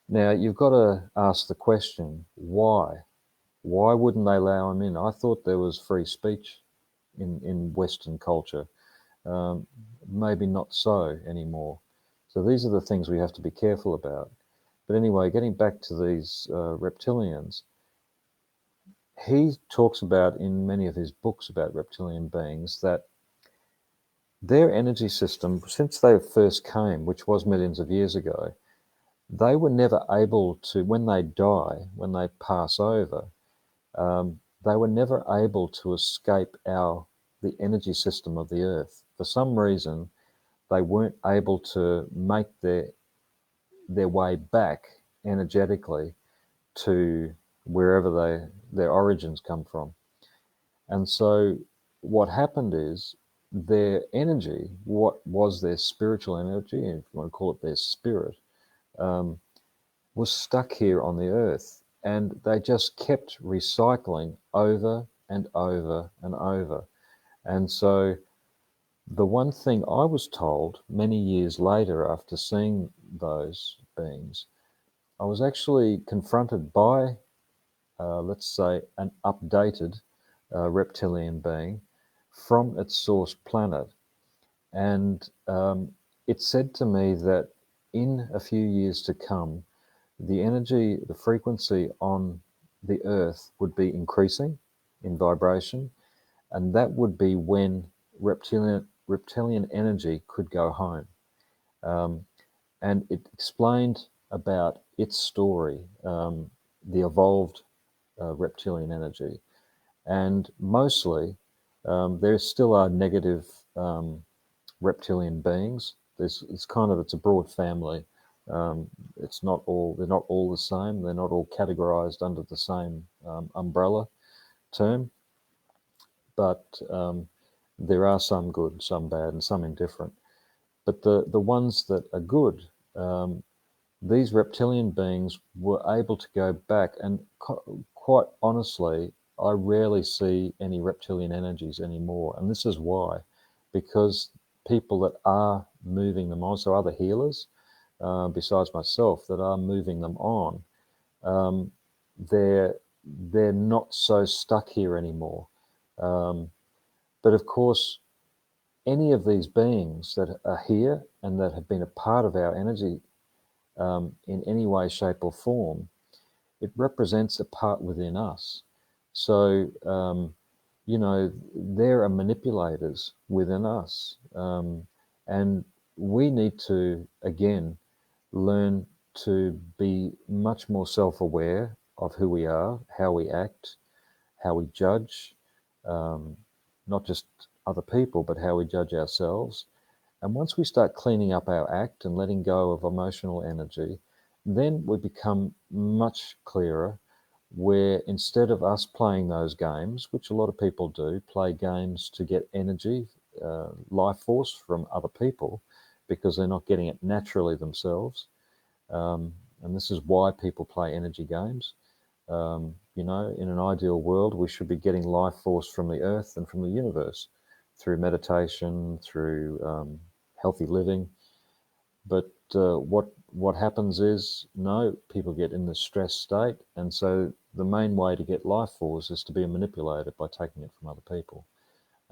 now you've got to ask the question, why? Why wouldn't they allow him in? I thought there was free speech in Western culture. Maybe not so anymore. So these are the things we have to be careful about. But anyway, getting back to these reptilians, he talks about in many of his books about reptilian beings that their energy system, since they first came, which was millions of years ago, they were never able to, when they die, when they pass over, they were never able to escape the energy system of the Earth. For some reason, they weren't able to make their way back energetically to wherever their origins come from. And so what happened is their energy, what was their spiritual energy, if you want to call it their spirit, was stuck here on the Earth. And they just kept recycling over and over and over. And so the one thing I was told many years later, after seeing those beings, I was actually confronted by, let's say, an updated reptilian being from its source planet. And it said to me that in a few years to come, the energy, the frequency on the Earth would be increasing in vibration, and that would be when reptilian energy could go home. And it explained about its story, the evolved reptilian energy. And mostly, there still are negative reptilian beings. It's a broad family. They're not all the same. They're not all categorized under the same umbrella term. But there are some good, some bad, and some indifferent. But the ones that are good, these reptilian beings were able to go back, and quite honestly, I rarely see any reptilian energies anymore. And this is why, because people that are moving them on, so other healers, besides myself, that are moving them on, they're not so stuck here anymore. But of course, any of these beings that are here and that have been a part of our energy in any way, shape, or form, it represents a part within us. So, there are manipulators within us. And we need to, again, learn to be much more self-aware of who we are, how we act, how we judge, not just other people, but how we judge ourselves. And once we start cleaning up our act and letting go of emotional energy, then we become much clearer, where instead of us playing those games, which a lot of people do, play games to get energy, life force from other people, because they're not getting it naturally themselves. And this is why people play energy games. In an ideal world, we should be getting life force from the earth and from the universe through meditation, through healthy living. But what happens is, no, people get in the stress state, and so the main way to get life force is to be manipulated by taking it from other people.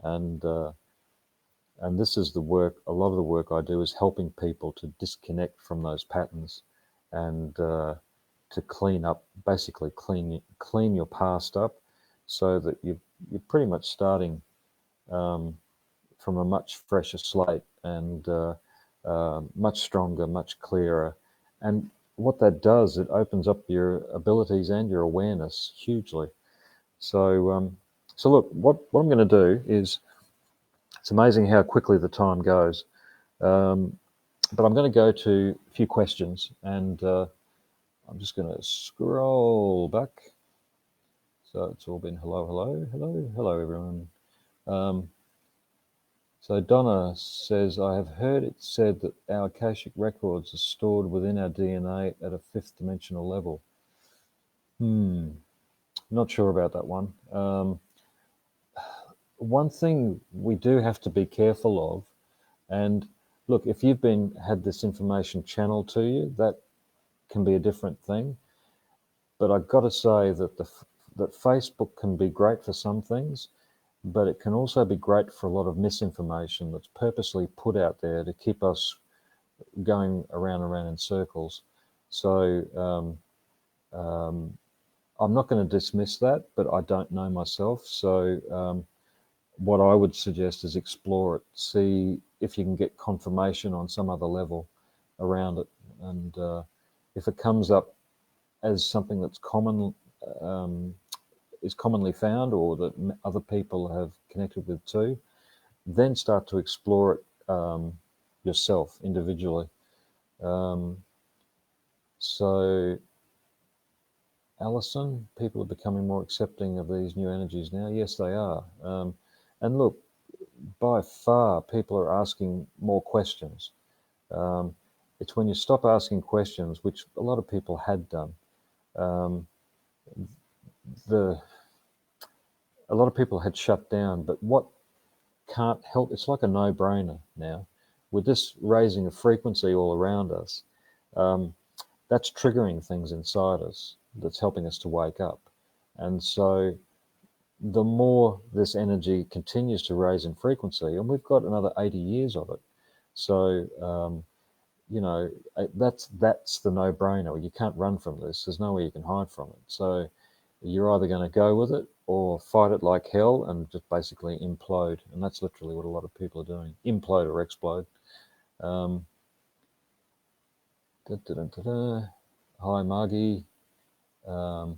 And this is the work. A lot of the work I do is helping people to disconnect from those patterns and to clean up, basically clean your past up, so that you're pretty much starting from a much fresher slate and much stronger, much clearer. And what that does, it opens up your abilities and your awareness hugely. So look, what I'm going to do is, it's amazing how quickly the time goes. But I'm going to go to a few questions, and I'm just going to scroll back. So it's all been hello, everyone. So Donna says, I have heard it said that our Akashic records are stored within our DNA at a fifth dimensional level. Not sure about that one. One thing we do have to be careful of, and look, if you've had this information channeled to you, that can be a different thing. But I've got to say that that Facebook can be great for some things, but it can also be great for a lot of misinformation that's purposely put out there to keep us going around and around in circles. So I'm not going to dismiss that, but I don't know myself. So what I would suggest is explore it, see if you can get confirmation on some other level around it. And if it comes up as something that's is commonly found, or that other people have connected with too, then start to explore it yourself individually. So Alison, people are becoming more accepting of these new energies now. Yes, they are. And look, by far, people are asking more questions. It's when you stop asking questions, which a lot of people had done. A lot of people had shut down, but what can't help, it's like a no-brainer now. With this raising of frequency all around us, that's triggering things inside us, that's helping us to wake up. And so the more this energy continues to raise in frequency, and we've got another 80 years of it, so you know, that's the no-brainer. You can't run from this. There's no way you can hide from it. So you're either going to go with it or fight it like hell and just basically implode. And that's literally what a lot of people are doing: implode or explode. Hi, Margie. Donna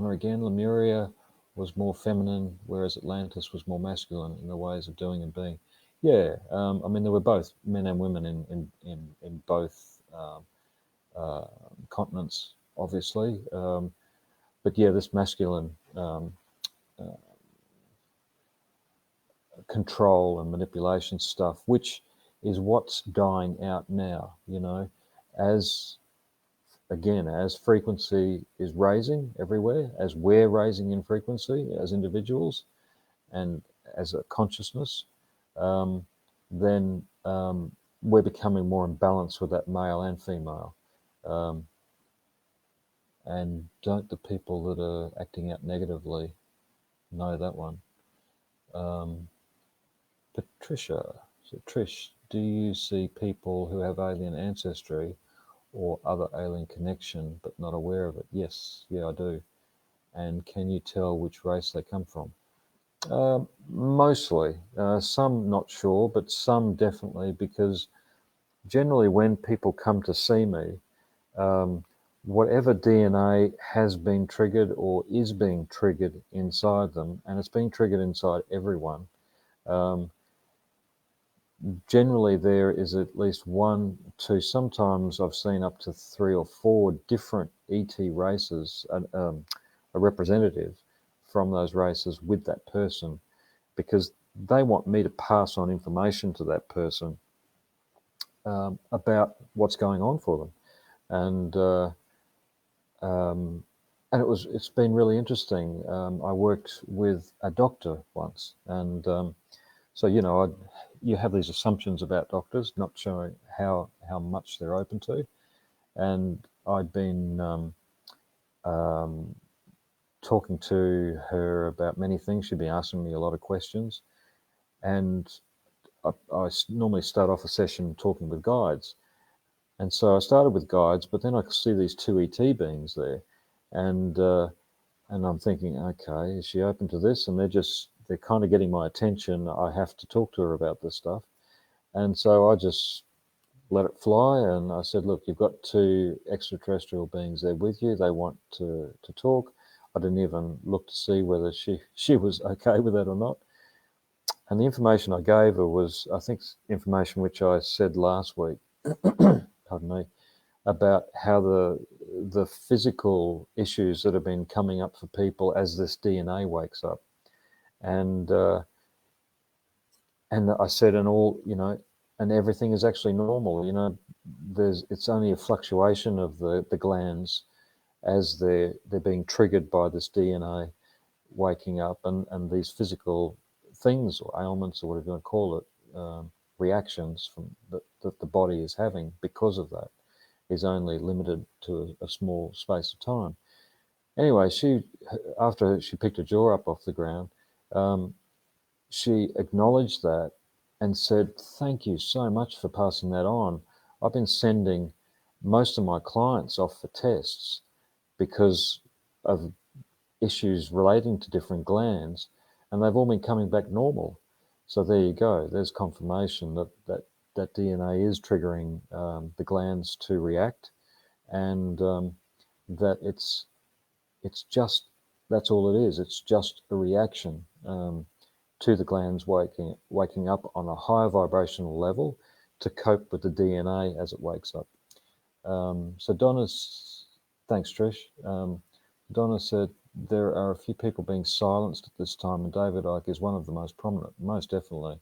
again. Lemuria was more feminine, whereas Atlantis was more masculine in the ways of doing and being. Yeah, I mean, there were both men and women in both continents, obviously. But yeah, this masculine control and manipulation stuff, which is what's dying out now, you know, as frequency is raising everywhere, as we're raising in frequency as individuals and as a consciousness, then we're becoming more in balance with that male and female. And don't the people that are acting out negatively know that one? Patricia, so Trish, do you see people who have alien ancestry or other alien connection but not aware of it? Yes, yeah, I do. And can you tell which race they come from? Mostly. Some not sure, but some definitely, because generally when people come to see me, whatever DNA has been triggered or is being triggered inside them, and it's being triggered inside everyone, generally there is at least 1, 2, sometimes I've seen up to 3 or 4 different ET races, a representative from those races with that person, because they want me to pass on information to that person about what's going on for them. And it's been really interesting. I worked with a doctor once, and so, you know, you have these assumptions about doctors, not showing how much they're open to. And I'd been talking to her about many things. She'd been asking me a lot of questions. And I normally start off a session talking with guides. And so I started with guides, but then I could see these 2 ET beings there. And I'm thinking, okay, is she open to this? And they're kind of getting my attention. I have to talk to her about this stuff. And so I just let it fly. And I said, look, you've got 2 extraterrestrial beings there with you. They want to talk. I didn't even look to see whether she was okay with that or not. And the information I gave her was, I think, information which I said last week, pardon me, about how the physical issues that have been coming up for people as this DNA wakes up. And I said, and all, you know, and everything is actually normal. You know, it's only a fluctuation of the glands as they're being triggered by this DNA waking up, and these physical things or ailments or whatever you want to call it, reactions from that the body is having because of that is only limited to a small space of time. Anyway, after she picked her jaw up off the ground, she acknowledged that and said, thank you so much for passing that on. I've been sending most of my clients off for tests because of issues relating to different glands, and they've all been coming back normal. So there you go. There's confirmation that DNA is triggering the glands to react, and that it's just, that's all it is. It's just a reaction to the glands waking up on a higher vibrational level to cope with the DNA as it wakes up. So thanks Trish. Donna said, there are a few people being silenced at this time, and David Icke is one of the most prominent, most definitely.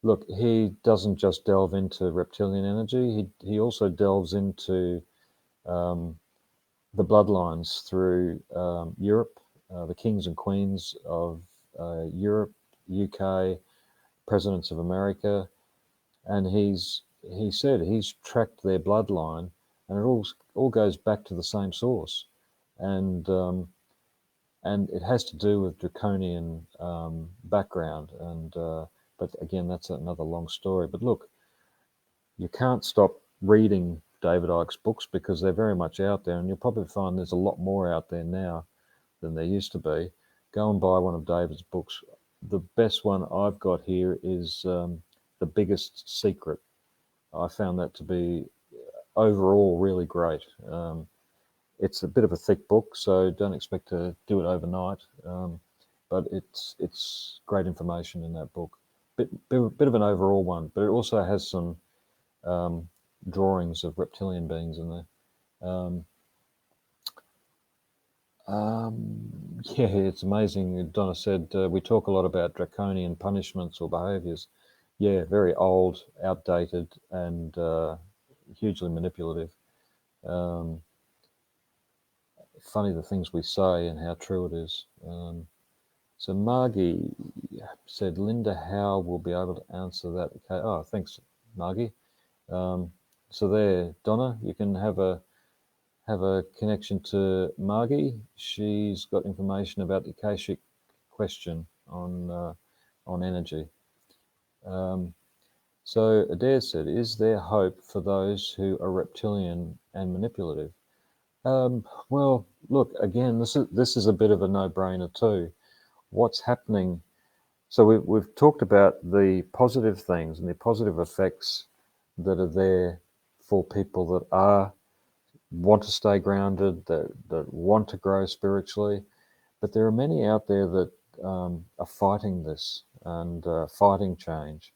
Look, he doesn't just delve into reptilian energy, he also delves into the bloodlines through Europe, the kings and queens of Europe, UK, presidents of America, and he said he's tracked their bloodline, and it all goes back to the same source, and it has to do with draconian background, and but again, that's another long story. But look, you can't stop reading David Icke's books because they're very much out there, and you'll probably find there's a lot more out there now than there used to be. Go and buy one of David's books. The best one I've got here is The Biggest Secret. I found that to be overall really great. It's a bit of a thick book, so don't expect to do it overnight. But it's great information in that book. Bit of an overall one, but it also has some drawings of reptilian beings in there. Yeah, it's amazing. Donna said we talk a lot about draconian punishments or behaviours. Yeah, very old, outdated, and hugely manipulative. Funny the things we say and how true it is. So Margie said, Linda Howe will be able to answer that. Okay. Oh, thanks, Margie. So there, Donna, you can have a connection to Margie. She's got information about the Akashic question on energy. So Adair said, is there hope for those who are reptilian and manipulative? Well, look, again, this is a bit of a no-brainer too. What's happening? So we've talked about the positive things and the positive effects that are there for people that want to stay grounded, that want to grow spiritually, but there are many out there that are fighting this and fighting change,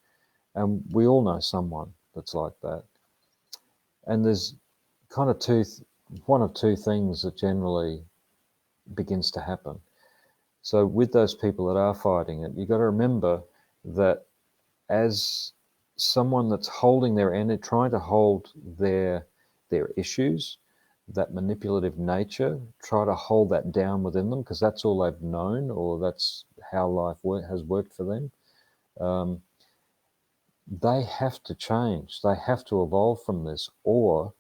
and we all know someone that's like that. And there's kind of one of two things that generally begins to happen. So with those people that are fighting it, you've got to remember that as someone that's holding their energy, trying to hold their issues, that manipulative nature, try to hold that down within them because that's all they've known, or that's how life has worked for them. They have to change. They have to evolve from this, or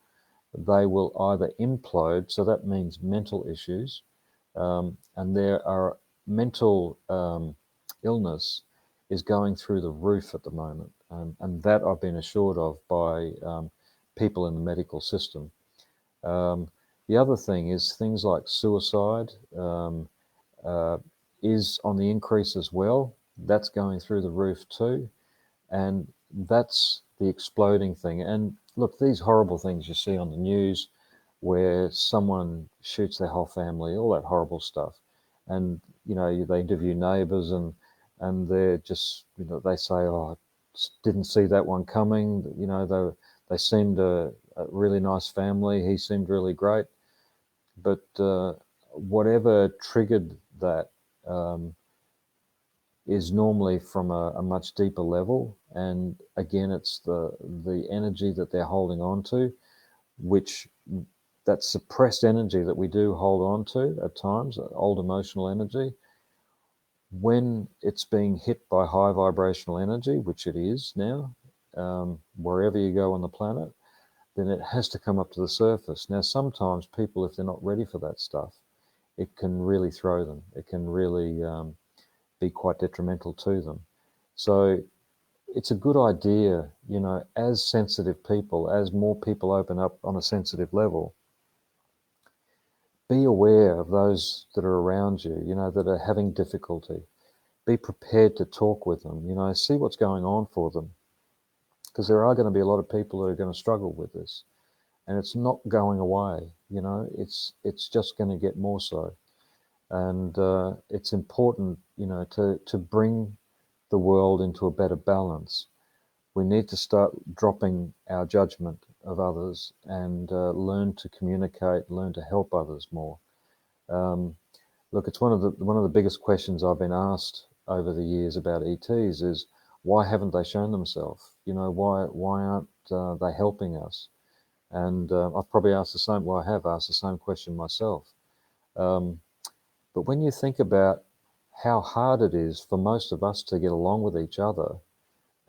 they will either implode. So that means mental issues, and there are mental illness is going through the roof at the moment, and that I've been assured of by people in the medical system. The other thing is things like suicide is on the increase as well. That's going through the roof too, and that's the exploding thing. And look, these horrible things you see on the news where someone shoots their whole family, all that horrible stuff. And, you know, they interview neighbours and they're just, you know, they say, oh, I didn't see that one coming. You know, they seemed a really nice family. He seemed really great. But whatever triggered that is normally from a much deeper level. And again, it's the energy that they're holding on to, which that suppressed energy that we do hold on to at times, old emotional energy, when it's being hit by high vibrational energy, which it is now, wherever you go on the planet, then it has to come up to the surface. Now, sometimes people, if they're not ready for that stuff, it can really throw them. It can really be quite detrimental to them. So it's a good idea, you know, as sensitive people, as more people open up on a sensitive level, be aware of those that are around you, you know, that are having difficulty. Be prepared to talk with them, you know, see what's going on for them. Because there are going to be a lot of people that are going to struggle with this. And it's not going away, you know, it's just going to get more so. And it's important, you know, to bring the world into a better balance. We need to start dropping our judgment of others and learn to communicate, learn to help others more. Look, it's one of the biggest questions I've been asked over the years about ETs is, why haven't they shown themselves? You know, why aren't they helping us? And I've probably asked the same. Well, I have asked the same question myself. But when you think about how hard it is for most of us to get along with each other,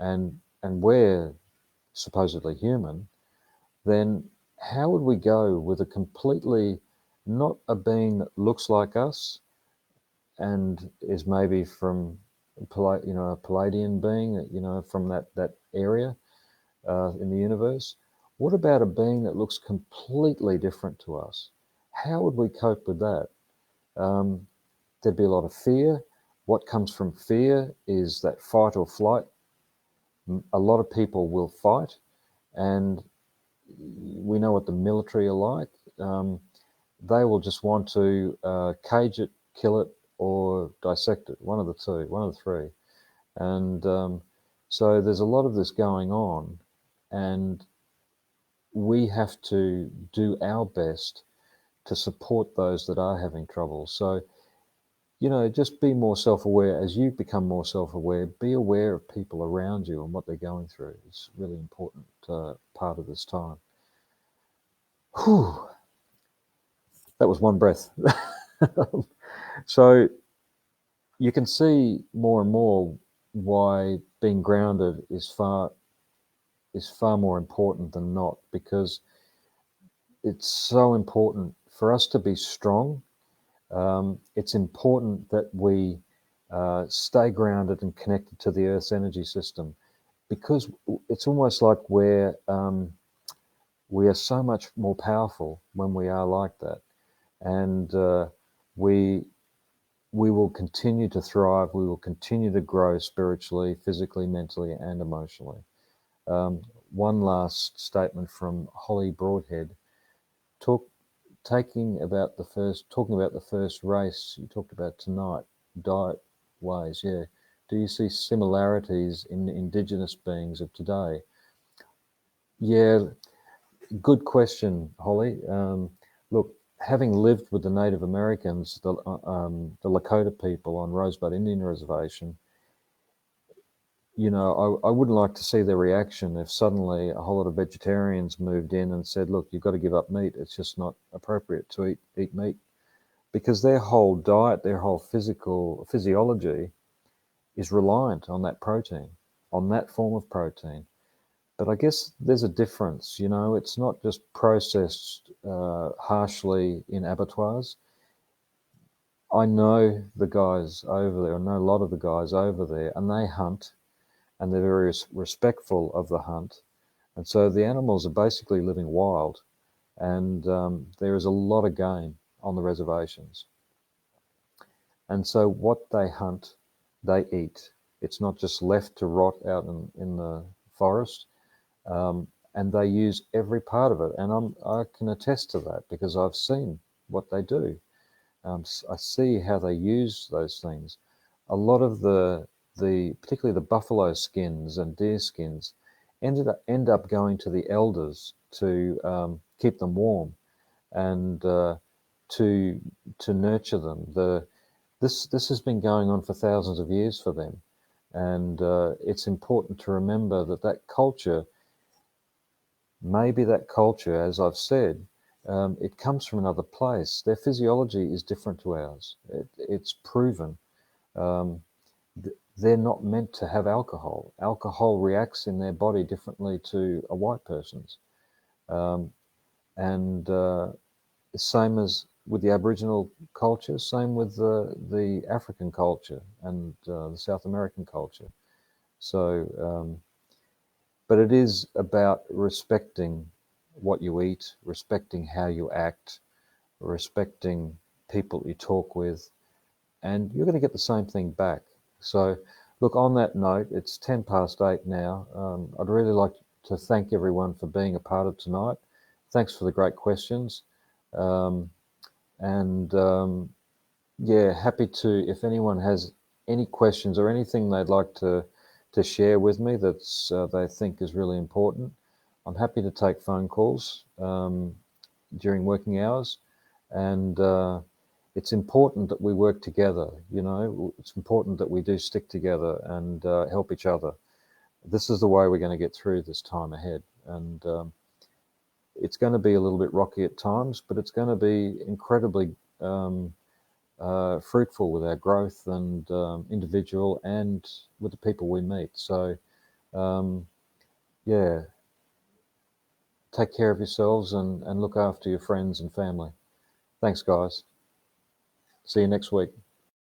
and we're supposedly human, then how would we go with a completely not a being that looks like us and is maybe from, you know, a Palladian being, you know, from that area, in the universe. What about a being that looks completely different to us? How would we cope with that? There'd be a lot of fear. What comes from fear is that fight or flight. A lot of people will fight, and we know what the military are like. They will just want to cage it, kill it, or dissect it. One of the two, one of the three. And so there's a lot of this going on, and we have to do our best to support those that are having trouble. So, just be more self-aware. As you become more self-aware, be aware of people around you and what they're going through. It's a really important part of this time. Whew. That was one breath. So you can see more and more why being grounded is far more important than not, because it's so important for us to be strong. It's important that we stay grounded and connected to the Earth's energy system, because it's almost like we are so much more powerful when we are like that, and we will continue to thrive. We will continue to grow spiritually, physically, mentally, and emotionally. One last statement from Holly Broadhead, talking about the first race you talked about tonight, diet ways. Yeah, do you see similarities in Indigenous beings of today? Yeah, good question, Holly. Look, having lived with the Native Americans, the Lakota people on Rosebud Indian Reservation, I wouldn't like to see their reaction if suddenly a whole lot of vegetarians moved in and said, look, you've got to give up meat. It's just not appropriate to eat meat. Because their whole diet, their whole physiology is reliant on that protein, on that form of protein. But I guess there's a difference, it's not just processed harshly in abattoirs. I know the guys over there, I know a lot of the guys over there, and they hunt, and they're very respectful of the hunt. And so the animals are basically living wild, and there is a lot of game on the reservations. And so what they hunt, they eat. It's not just left to rot out in the forest. And they use every part of it. And I can attest to that because I've seen what they do. I see how they use those things. A lot of particularly the buffalo skins and deer skins, end up going to the elders to keep them warm and to nurture them. This has been going on for thousands of years for them, and it's important to remember that culture. Maybe that culture, as I've said, it comes from another place. Their physiology is different to ours. It's proven. They're not meant to have alcohol. Alcohol reacts in their body differently to a white person's. And same as with the Aboriginal culture, same with the African culture and the South American culture. So, but it is about respecting what you eat, respecting how you act, respecting people you talk with, and you're going to get the same thing back. So, look, on that note, it's 8:10 now. I'd really like to thank everyone for being a part of tonight. Thanks for the great questions. Happy to, if anyone has any questions or anything they'd like to share with me that's they think is really important, I'm happy to take phone calls during working hours. And it's important that we work together, it's important that we do stick together and help each other. This is the way we're going to get through this time ahead. And it's going to be a little bit rocky at times, but it's going to be incredibly fruitful with our growth and individual and with the people we meet. So, take care of yourselves and look after your friends and family. Thanks, guys. See you next week.